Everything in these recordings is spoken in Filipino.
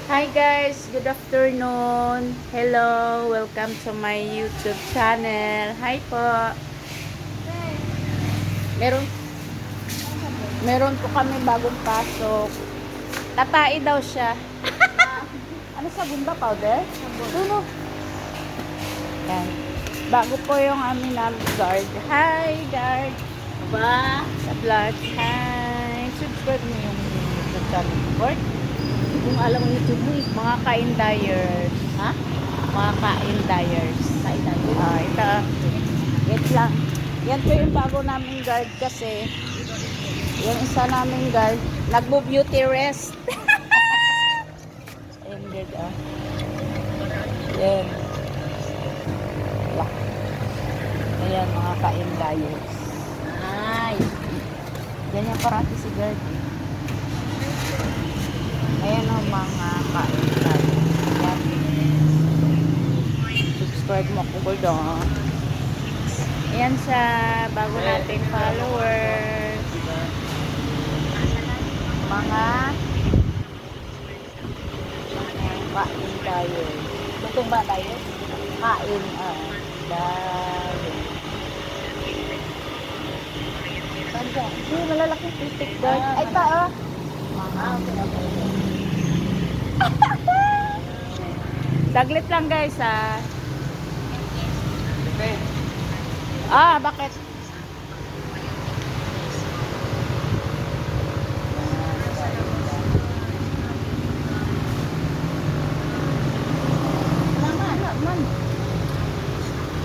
Hi guys, good afternoon. Hello, welcome to my YouTube channel. Hi po. Meron meron po kami bagong pasok. Tatai daw siya. Ano sabon ba, powder? Tulo. Yan. Bago po yung namin guard. Hi guard. Ba? Sa vlog. Hi. Subscribe niyo yung YouTube channel. Support. Kung alam mo YouTube mo eh. Mga ka-indayers. Ha? Mga ka-indayers. Kain tayo. Ito. Wait lang. Yan po yung bago naming guard kasi yung isa naming guard nagbo-beauty rest. Ayan guard Yan. Ayan mga ka-indayers. Ay. Ganyan parati si guard. Ayan o mga ka-indayers. Yan. Subscribe mo ako guard Ayan sa bago nating followers. Mga kain tayo. Lutong ba tayo? Kain tayo. Saan ka? Hindi, malalaking titik guard. Ay, ito Mga Okay. Saglit lang guys bakit? Man.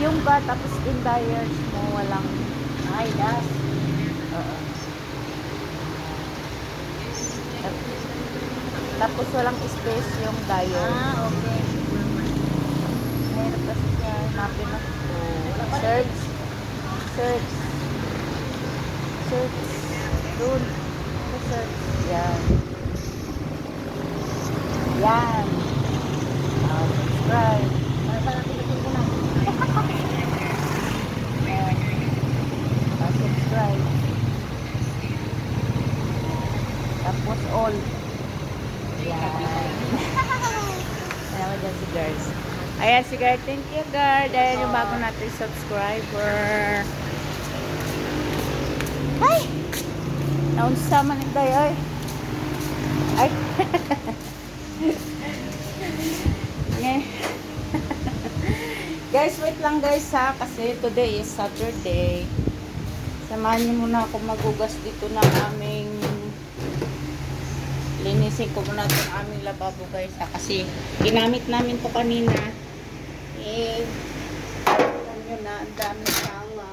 Yung ba tapos indayers mo walang Ay, das. Oo. Tapos walang space yung dyer. Okay. Mahirap kasi siya hanapin na. Search. Search. Search. Doon. Search. Yan. Yan. Subscribe. Para sa natin lutong ko na. Yan. Subscribe. Tapos all. Yan. Ayan ko dyan si girls. Ayan si guard. Thank you guard. Ayan yung bago natin subscriber. Ay! Naunsa man ito ay. Ay. Guys, wait lang guys kasi today is Saturday. Samahan niyo muna ako magugas dito ng aming linisin ko muna itong aming lababo guys kasi ginamit namin to kanina alam nyo na ang dami tanga.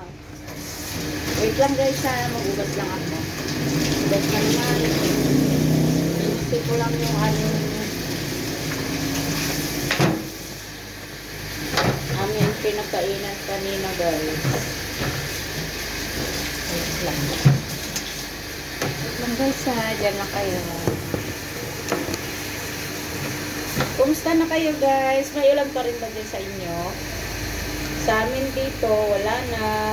Wait lang guys magugas lang ako. Guys na naman linisin ko lang yung aming pinagkainan kanina guys. Wait lang guys dyan na kayo. Kumusta na kayo guys? May ulan pa rin ba din sa inyo? Sa amin dito wala na.